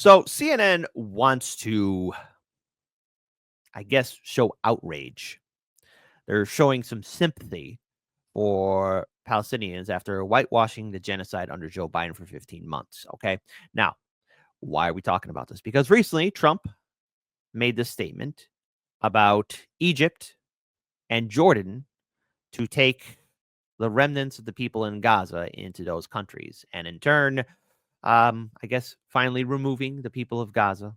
So CNN wants to, I guess, show outrage. They're showing some sympathy for Palestinians after whitewashing the genocide under Joe Biden for 15 months. Okay. Now, why are we talking about this? Because recently Trump made this statement about Egypt and Jordan to take the remnants of the people in Gaza into those countries. And in turn, I guess finally removing the people of Gaza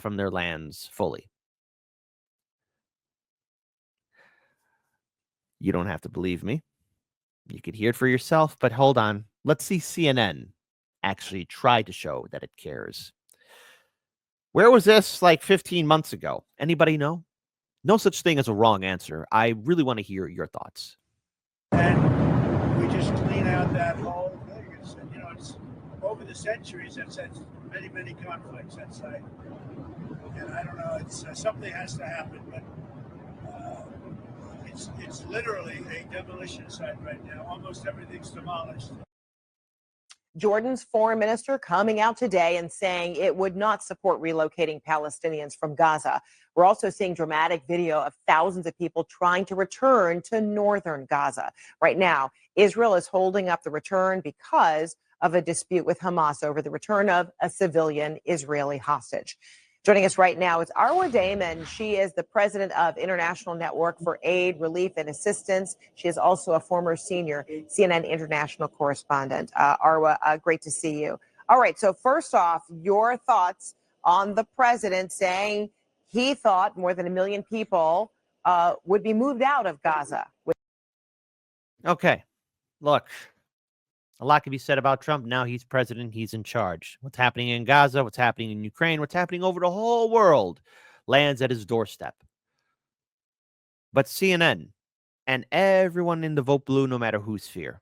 from their lands fully. You don't have to believe me. You could hear it for yourself, but hold on. Let's see CNN actually try to show that it cares. Where was this like 15 months ago? Anybody know? No such thing as a wrong answer. I really want to hear your thoughts. And we just clean out that whole thing. It's over the centuries, that's many, many conflicts that site. And I don't know, it's something has to happen, but it's literally a demolition site right now. Almost everything's demolished. Jordan's foreign minister coming out today and saying it would not support relocating Palestinians from Gaza. We're also seeing dramatic video of thousands of people trying to return to northern Gaza. Right now, Israel is holding up the return because of a dispute with Hamas over the return of a civilian Israeli hostage. Joining us right now is Arwa Damon. She is the president of International Network for Aid, Relief, and Assistance. She is also a former senior CNN international correspondent. Arwa, great to see you. All right, so first off, your thoughts on the president saying he thought more than 1 million people would be moved out of Gaza. Okay, look. A lot can be said about Trump. Now he's president. He's in charge. What's happening in Gaza, what's happening in Ukraine, what's happening over the whole world lands at his doorstep. But CNN and everyone in the Vote Blue, no matter whose sphere,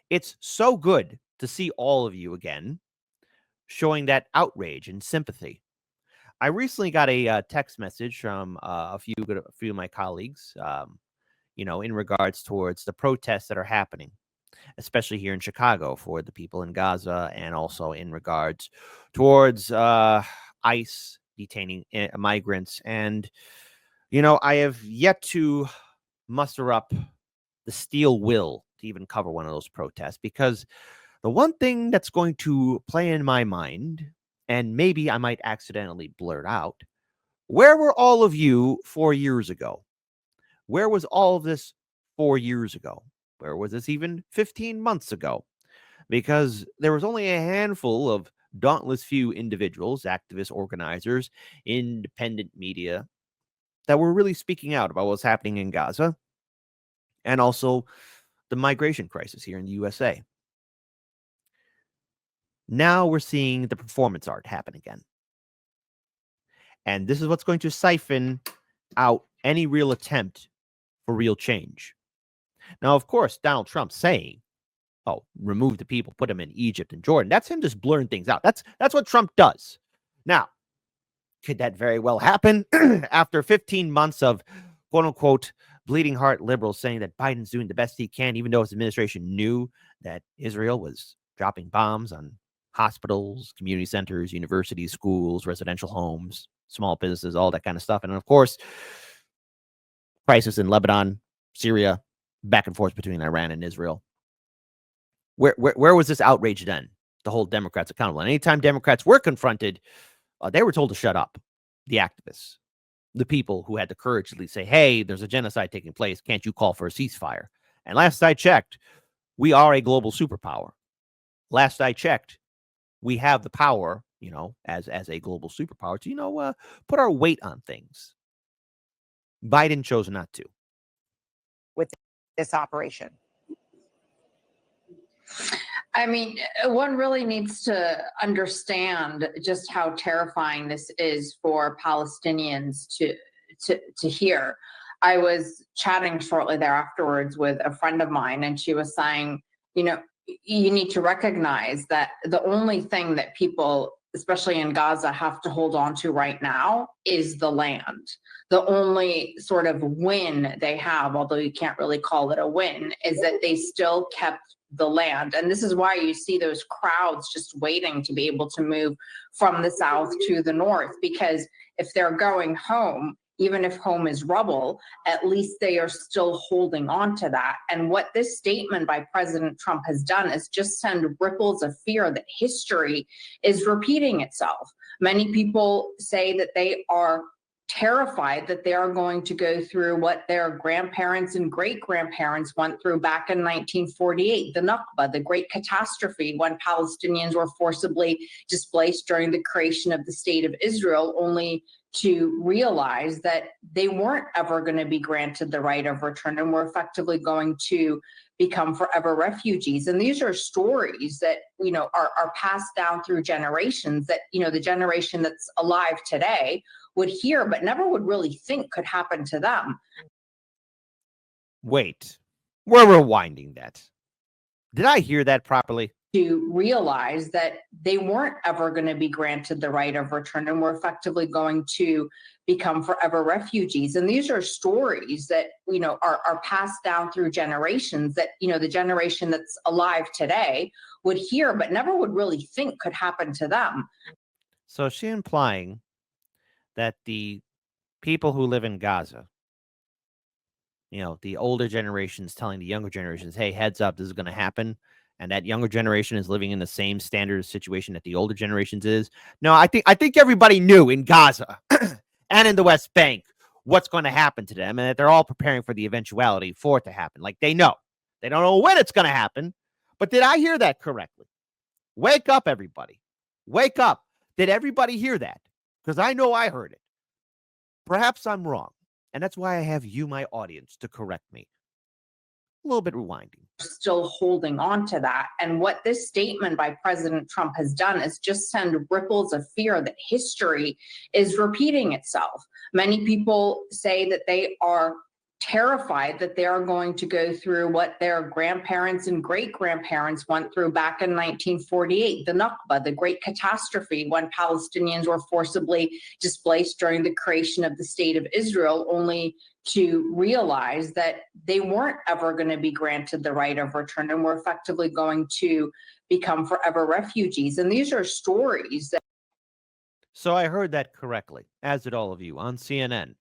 it's so good to see all of you again showing that outrage and sympathy. I recently got a text message from a few of my colleagues, in regards towards the protests that are happening, especially here in Chicago for the people in Gaza, and also in regards towards ICE detaining migrants. And, I have yet to muster up the steel will to even cover one of those protests, because the one thing that's going to play in my mind, and maybe I might accidentally blurt out, where were all of you 4 years ago? Where was all of this 4 years ago? Where was this even 15 months ago? Because there was only a handful of dauntless few individuals, activists, organizers, independent media that were really speaking out about what's happening in Gaza and also the migration crisis here in the USA. Now we're seeing the performance art happen again. And this is what's going to siphon out any real attempt for real change. Now, of course, Donald Trump saying, remove the people, put them in Egypt and Jordan. That's him just blurring things out. That's what Trump does. Now, could that very well happen after 15 months of quote unquote bleeding heart liberals saying that Biden's doing the best he can, even though his administration knew that Israel was dropping bombs on hospitals, community centers, universities, schools, residential homes, small businesses, all that kind of stuff. And of course, crisis in Lebanon, Syria, back and forth between Iran and Israel. Where was this outrage then? The whole Democrats accountable. And anytime Democrats were confronted, they were told to shut up. The activists, the people who had the courage to at least say, hey, there's a genocide taking place. Can't you call for a ceasefire? And last I checked, we are a global superpower. Last I checked, we have the power, as a global superpower to, put our weight on things. Biden chose not to. With this operation. I mean, one really needs to understand just how terrifying this is for Palestinians to hear. I was chatting shortly there afterwards with a friend of mine, and she was saying, you need to recognize that the only thing that people especially in Gaza, have to hold on to right now is the land. The only sort of win they have, although you can't really call it a win, is that they still kept the land. And this is why you see those crowds just waiting to be able to move from the south to the north, because if they're going home, even if home is rubble, at least they are still holding on to that. And what this statement by President Trump has done is just send ripples of fear that history is repeating itself. Many people say that they are terrified that they are going to go through what their grandparents and great-grandparents went through back in 1948, the Nakba, the great catastrophe when Palestinians were forcibly displaced during the creation of the state of Israel, only to realize that they weren't ever going to be granted the right of return and were effectively going to become forever refugees. And these are stories that, are passed down through generations that, the generation that's alive today would hear, but never would really think could happen to them. Wait, we're rewinding that. Did I hear that properly? To realize that they weren't ever going to be granted the right of return and were effectively going to become forever refugees. And these are stories that, are passed down through generations that, the generation that's alive today would hear, but never would really think could happen to them. So is she implying that the people who live in Gaza, the older generations telling the younger generations, hey, heads up, this is going to happen, and that younger generation is living in the same standard situation that the older generations is? No, I think everybody knew in Gaza and in the West Bank what's going to happen to them, and that they're all preparing for the eventuality for it to happen. Like, they know. They don't know when it's going to happen, but did I hear that correctly? Wake up, everybody. Wake up. Did everybody hear that? Because I know I heard it. Perhaps I'm wrong, and that's why I have you, my audience, to correct me. A little bit rewinding. Still holding on to that. And what this statement by President Trump has done is just send ripples of fear that history is repeating itself. Many people say that they are terrified that they are going to go through what their grandparents and great-grandparents went through back in 1948, the Nakba, the great catastrophe when Palestinians were forcibly displaced during the creation of the state of Israel, only to realize that they weren't ever going to be granted the right of return and were effectively going to become forever refugees. And these are stories that... So I heard that correctly, as did all of you, on CNN.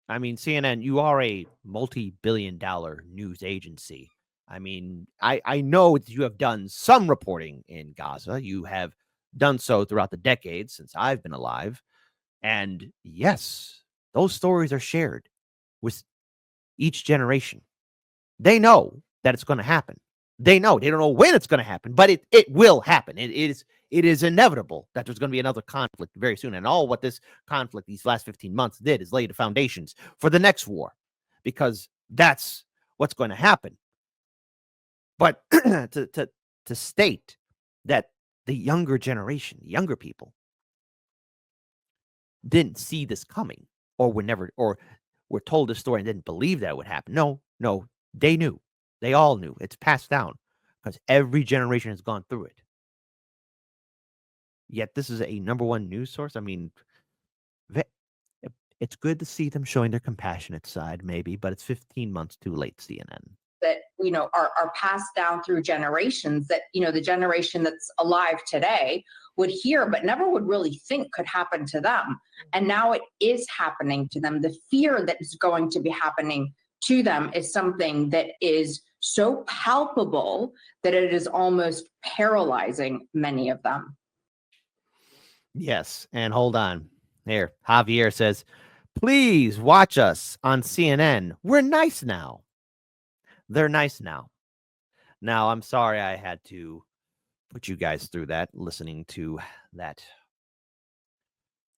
I mean, CNN, you are a multi-billion-dollar news agency. I mean, I know that you have done some reporting in Gaza. You have done so throughout the decades since I've been alive. And yes, those stories are shared with each generation. They know that it's going to happen. They know. They don't know when it's going to happen, but it will happen. It is inevitable that there's going to be another conflict very soon. And all what this conflict, these last 15 months did is lay the foundations for the next war, because that's what's going to happen. But to state that the younger generation, younger people, didn't see this coming, or were told this story and didn't believe that would happen. No, they knew. They all knew. It's passed down because every generation has gone through it. Yet this is a number one news source. I mean, it's good to see them showing their compassionate side, maybe, but it's 15 months too late, CNN. That, are passed down through generations that, the generation that's alive today would hear, but never would really think could happen to them. And now it is happening to them. The fear that is going to be happening to them is something that is so palpable that it is almost paralyzing many of them. Yes, and hold on. Here, Javier says, please watch us on CNN. We're nice now. They're nice now. Now, I'm sorry I had to put you guys through that, listening to that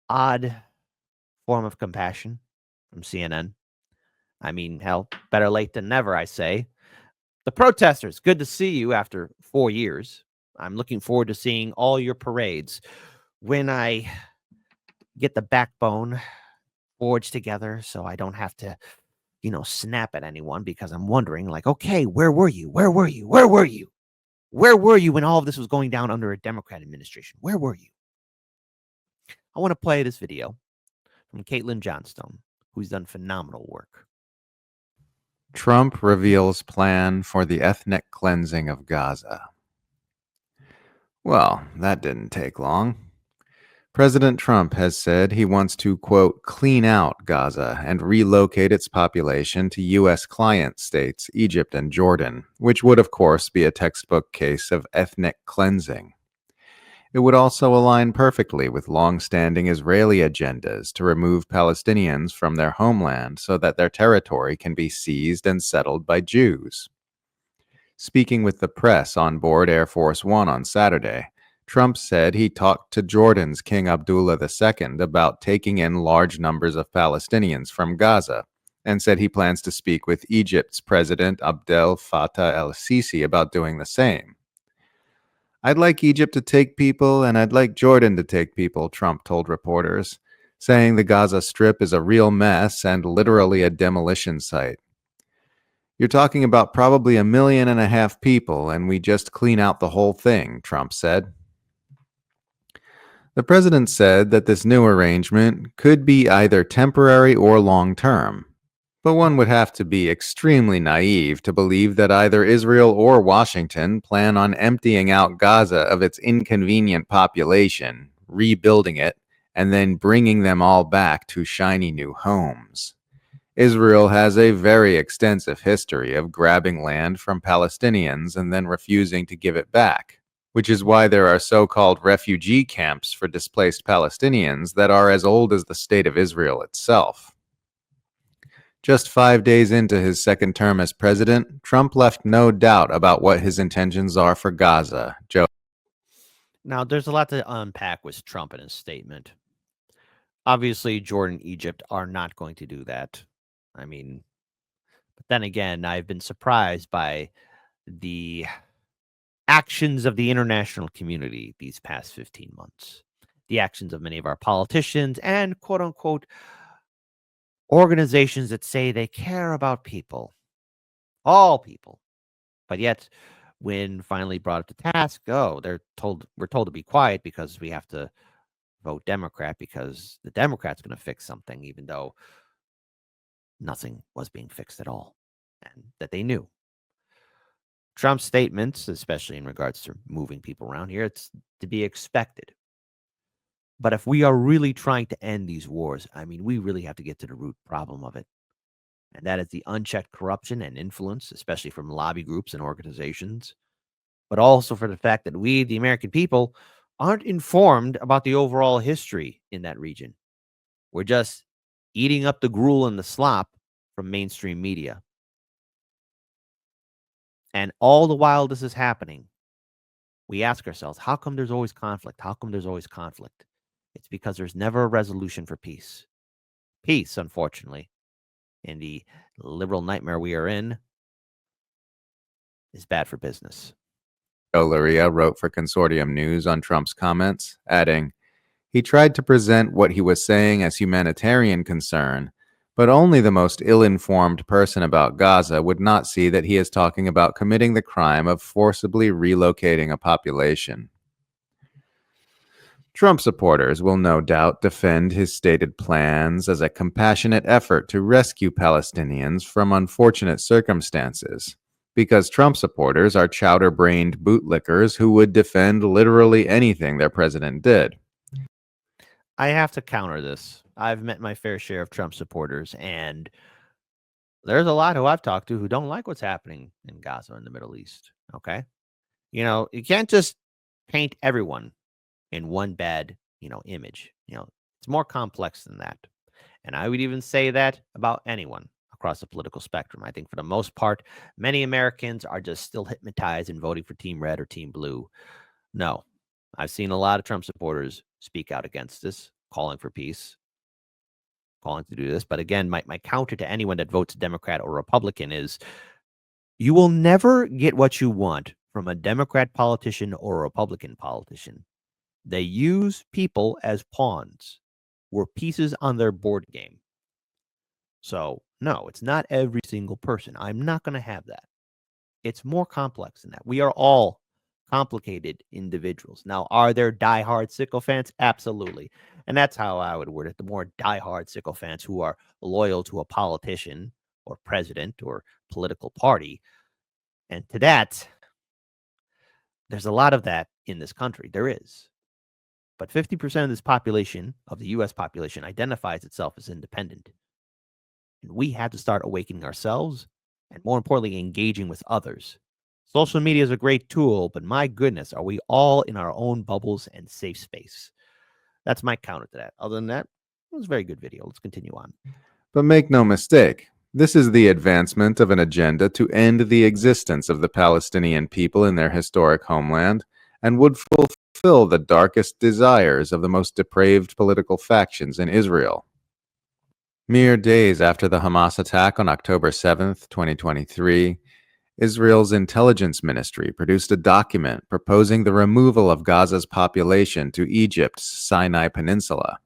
odd form of compassion from CNN. I mean, hell, better late than never, I say. The protesters, good to see you after 4 years. I'm looking forward to seeing all your parades when I get the backbone forged together so I don't have to, snap at anyone, because I'm wondering, like, okay, where were you? Where were you? Where were you? Where were you when all of this was going down under a Democrat administration? Where were you? I want to play this video from Caitlin Johnstone, who's done phenomenal work. Trump reveals plan for the ethnic cleansing of Gaza. Well, that didn't take long. President Trump has said he wants to, quote, clean out Gaza and relocate its population to U.S. client states, Egypt and Jordan, which would, of course, be a textbook case of ethnic cleansing. It would also align perfectly with long-standing Israeli agendas to remove Palestinians from their homeland so that their territory can be seized and settled by Jews. Speaking with the press on board Air Force One on Saturday, Trump said he talked to Jordan's King Abdullah II about taking in large numbers of Palestinians from Gaza, and said he plans to speak with Egypt's President Abdel Fattah el-Sisi about doing the same. I'd like Egypt to take people, and I'd like Jordan to take people, Trump told reporters, saying the Gaza Strip is a real mess and literally a demolition site. You're talking about probably 1.5 million people, and we just clean out the whole thing, Trump said. The president said that this new arrangement could be either temporary or long-term, but one would have to be extremely naive to believe that either Israel or Washington plan on emptying out Gaza of its inconvenient population, rebuilding it, and then bringing them all back to shiny new homes. Israel has a very extensive history of grabbing land from Palestinians and then refusing to give it back, which is why there are so-called refugee camps for displaced Palestinians that are as old as the state of Israel itself. Just 5 days into his second term as president, Trump left no doubt about what his intentions are for Gaza. Now, there's a lot to unpack with Trump in his statement. Obviously, Jordan and Egypt are not going to do that. I mean, but then again, I've been surprised by the actions of the international community these past 15 months. The actions of many of our politicians and quote unquote organizations that say they care about people, all people. But yet, when finally brought up to task, we're told to be quiet because we have to vote Democrat because the Democrat's going to fix something, even though nothing was being fixed at all, and that they knew. Trump's statements, especially in regards to moving people around here, it's to be expected. But if we are really trying to end these wars, I mean, we really have to get to the root problem of it. And that is the unchecked corruption and influence, especially from lobby groups and organizations, but also for the fact that we, the American people, aren't informed about the overall history in that region. We're just eating up the gruel and the slop from mainstream media. And all the while this is happening, we ask ourselves, how come there's always conflict? How come there's always conflict? It's because there's never a resolution for peace. Peace, unfortunately, in the liberal nightmare we are in, is bad for business. Luria wrote for Consortium News on Trump's comments, adding, he tried to present what he was saying as humanitarian concern, but only the most ill-informed person about Gaza would not see that he is talking about committing the crime of forcibly relocating a population. Trump supporters will no doubt defend his stated plans as a compassionate effort to rescue Palestinians from unfortunate circumstances, because Trump supporters are chowder-brained bootlickers who would defend literally anything their president did. I have to counter this. I've met my fair share of Trump supporters, and there's a lot who I've talked to who don't like what's happening in Gaza and the Middle East. Okay. You can't just paint everyone in one bad, image. It's more complex than that. And I would even say that about anyone across the political spectrum. I think for the most part, many Americans are just still hypnotized in voting for Team Red or Team Blue. No, I've seen a lot of Trump supporters speak out against this, calling for peace, calling to do this. But again, my counter to anyone that votes Democrat or Republican is you will never get what you want from a Democrat politician or a Republican politician. They use people as pawns or pieces on their board game. So, no, it's not every single person. I'm not going to have that. It's more complex than that. We are all complicated individuals. Now, are there diehard sycophants? Absolutely. And that's how I would word it. The more diehard sycophants who are loyal to a politician or president or political party. And to that, there's a lot of that in this country. There is. But 50% of this population, of the U.S. population, identifies itself as independent. And we have to start awakening ourselves and, more importantly, engaging with others. Social media is a great tool, but my goodness, are we all in our own bubbles and safe space? That's my counter to that. Other than that, it was a very good video. Let's continue on. But make no mistake, this is the advancement of an agenda to end the existence of the Palestinian people in their historic homeland and would fulfill the darkest desires of the most depraved political factions in Israel. Mere days after the Hamas attack on October 7th, 2023, Israel's intelligence ministry produced a document proposing the removal of Gaza's population to Egypt's Sinai Peninsula.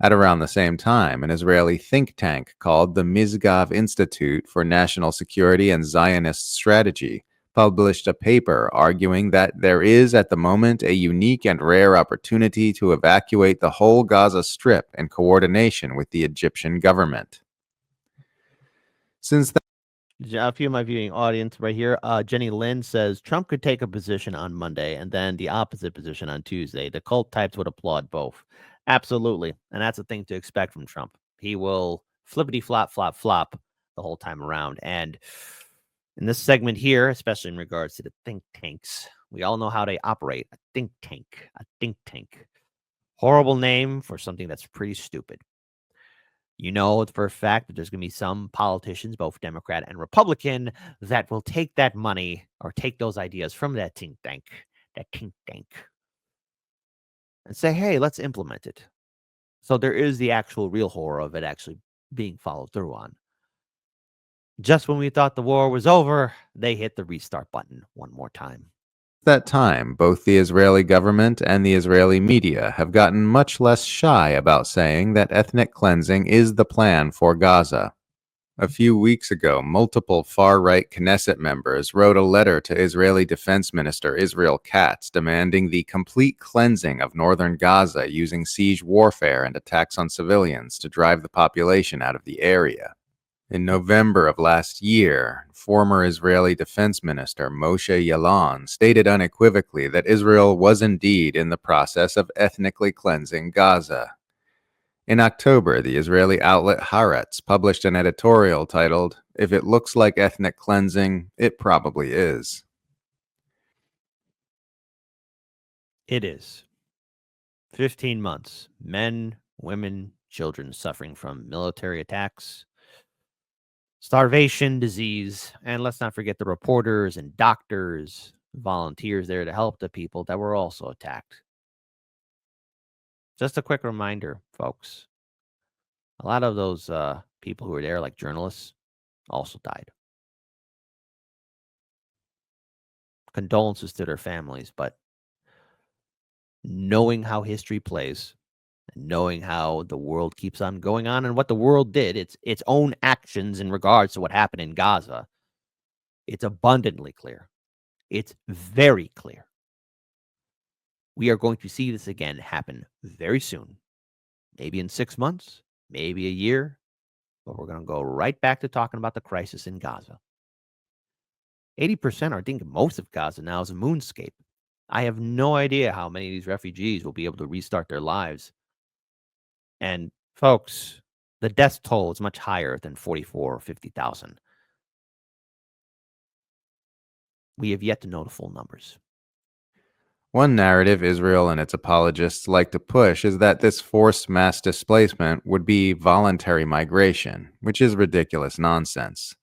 At around the same time, an Israeli think tank called the Mizgav Institute for National Security and Zionist Strategy published a paper arguing that there is at the moment a unique and rare opportunity to evacuate the whole Gaza Strip in coordination with the Egyptian government. Since A few of my viewing audience right here. Jenny Lynn says Trump could take a position on Monday and then the opposite position on Tuesday. The cult types would applaud both. Absolutely. And that's a thing to expect from Trump. He will flippity flop, flop, flop the whole time around. And in this segment here, especially in regards to the think tanks, we all know how they operate. A think tank. A think tank. Horrible name for something that's pretty stupid. You know for a fact that there's going to be some politicians, both Democrat and Republican, that will take that money or take those ideas from that think tank, and say, hey, let's implement it. So there is the actual real horror of it actually being followed through on. Just when we thought the war was over, they hit the restart button one more time. that time, both the Israeli government and the Israeli media have gotten much less shy about saying that ethnic cleansing is the plan for Gaza. A few weeks ago, multiple far-right Knesset members wrote a letter to Israeli Defense Minister Israel Katz demanding the complete cleansing of northern Gaza using siege warfare and attacks on civilians to drive the population out of the area. In November of last year, former Israeli Defense Minister Moshe Yaalon stated unequivocally that Israel was indeed in the process of ethnically cleansing Gaza. In October, the Israeli outlet Haaretz published an editorial titled, "If it looks like ethnic cleansing, it probably is." It is. 15 months. Men, women, children suffering from military attacks, starvation, disease, and let's not forget the reporters and doctors, volunteers there to help the people that were also attacked. Just a quick reminder, folks. A lot of those people who were there, like journalists, also died. Condolences to their families, but knowing how history plays, and knowing how the world keeps on going on and what the world did, its own actions in regards to what happened in Gaza, it's abundantly clear. It's very clear. We are going to see this again happen very soon. Maybe in 6 months, maybe a year, but we're going to go right back to talking about the crisis in Gaza. 80%, or I think most of Gaza now, is a moonscape. I have no idea how many of these refugees will be able to restart their lives. And folks, the death toll is much higher than 44 or 50,000. We have yet to know the full numbers. One narrative Israel and its apologists like to push is that this forced mass displacement would be voluntary migration, which is ridiculous nonsense.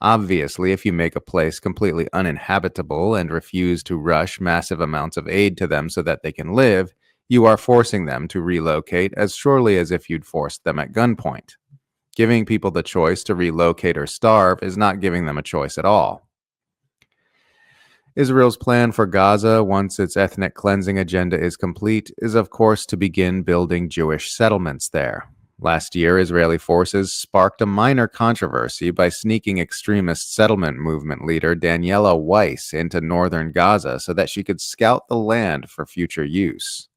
Obviously, if you make a place completely uninhabitable and refuse to rush massive amounts of aid to them so that they can live, you are forcing them to relocate as surely as if you'd forced them at gunpoint. Giving people the choice to relocate or starve is not giving them a choice at all. Israel's plan for Gaza, once its ethnic cleansing agenda is complete, is of course to begin building Jewish settlements there. Last year, Israeli forces sparked a minor controversy by sneaking extremist settlement movement leader Daniela Weiss into northern Gaza so that she could scout the land for future use.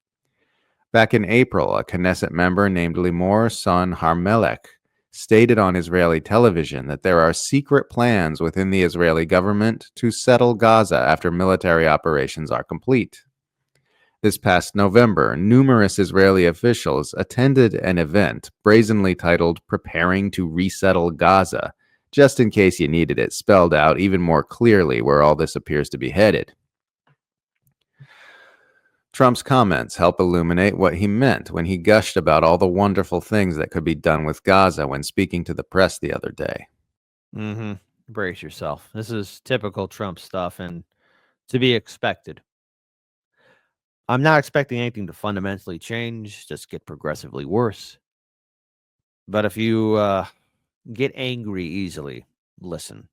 Back in April, a Knesset member named Limor Son Harmelech stated on Israeli television that there are secret plans within the Israeli government to settle Gaza after military operations are complete. This past November, numerous Israeli officials attended an event brazenly titled Preparing to Resettle Gaza, just in case you needed it spelled out even more clearly where all this appears to be headed. Trump's comments help illuminate what he meant when he gushed about all the wonderful things that could be done with Gaza when speaking to the press the other day. Mm-hmm. Brace yourself. This is typical Trump stuff and to be expected. I'm not expecting anything to fundamentally change, just get progressively worse. But if you get angry easily, listen.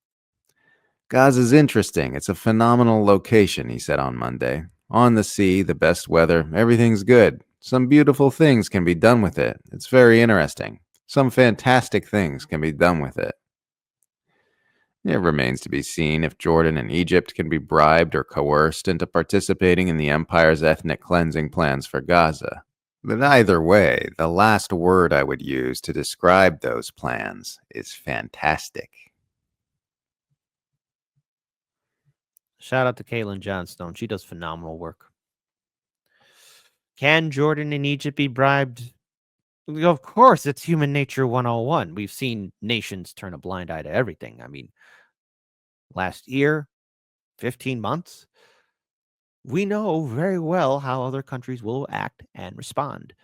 Gaza's interesting. It's a phenomenal location, he said on Monday. On the sea, the best weather, everything's good. Some beautiful things can be done with it. It's very interesting. Some fantastic things can be done with it. It remains to be seen if Jordan and Egypt can be bribed or coerced into participating in the empire's ethnic cleansing plans for Gaza. But either way, the last word I would use to describe those plans is fantastic. Shout out to Caitlin Johnstone. She does phenomenal work. Can Jordan and Egypt be bribed? Of course, it's human nature 101. We've seen nations turn a blind eye to everything. I mean, last year, 15 months, we know very well how other countries will act and respond.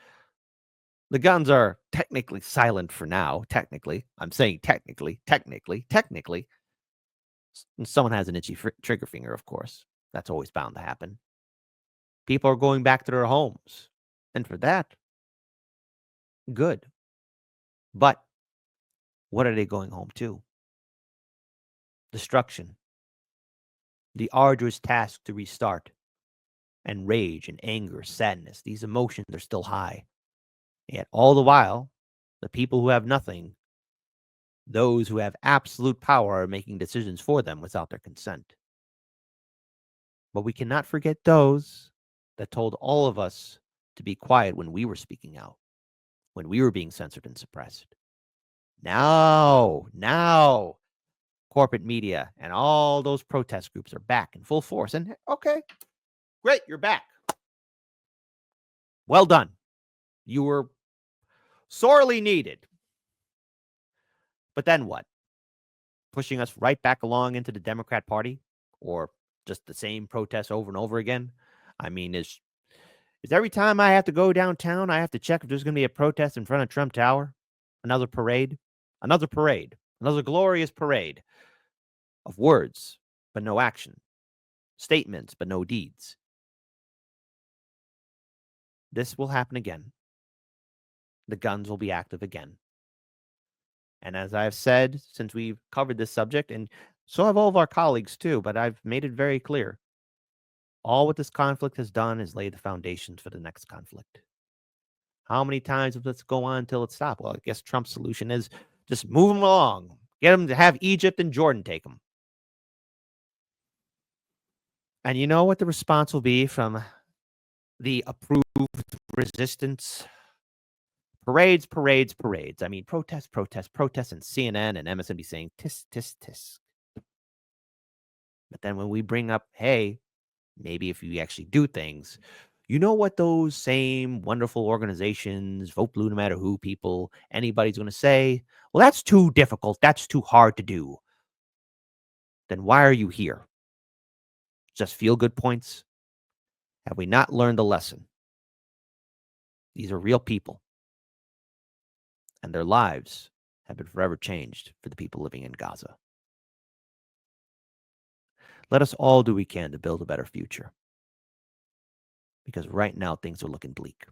The guns are technically silent for now. Technically. I'm saying technically. And someone has an itchy trigger finger, of course. That's always bound to happen. People are going back to their homes. And for that, good. But what are they going home to? Destruction. The arduous task to restart. And rage and anger, sadness. These emotions are still high. Yet all the while, the people who have nothing, those who have absolute power, are making decisions for them without their consent. But we cannot forget those that told all of us to be quiet when we were speaking out, when we were being censored and suppressed. Now, corporate media and all those protest groups are back in full force. And okay, great, you're back. Well done. You were sorely needed. But then what? Pushing us right back along into the Democrat Party, or just the same protests over and over again? I mean, is every time I have to go downtown, I have to check if there's going to be a protest in front of Trump Tower? Another parade? Another glorious parade of words, but no action. Statements, but no deeds. This will happen again. The guns will be active again. And as I've said since we've covered this subject, and so have all of our colleagues too, but I've made it very clear. All what this conflict has done is lay the foundations for the next conflict. How many times will this go on until it stops? Well, I guess Trump's solution is just move them along. Get them to have Egypt and Jordan take them. And you know what the response will be from the approved resistance? Parades. I mean, protests, and CNN and MSNBC saying tisk, tisk, tisk. But then when we bring up, hey, maybe if you actually do things, you know what those same wonderful organizations, Vote Blue no matter who people, anybody's going to say? Well, that's too difficult. That's too hard to do. Then why are you here? Just feel good points? Have we not learned the lesson? These are real people. And their lives have been forever changed for the people living in Gaza. Let us all do what we can to build a better future. Because right now, things are looking bleak.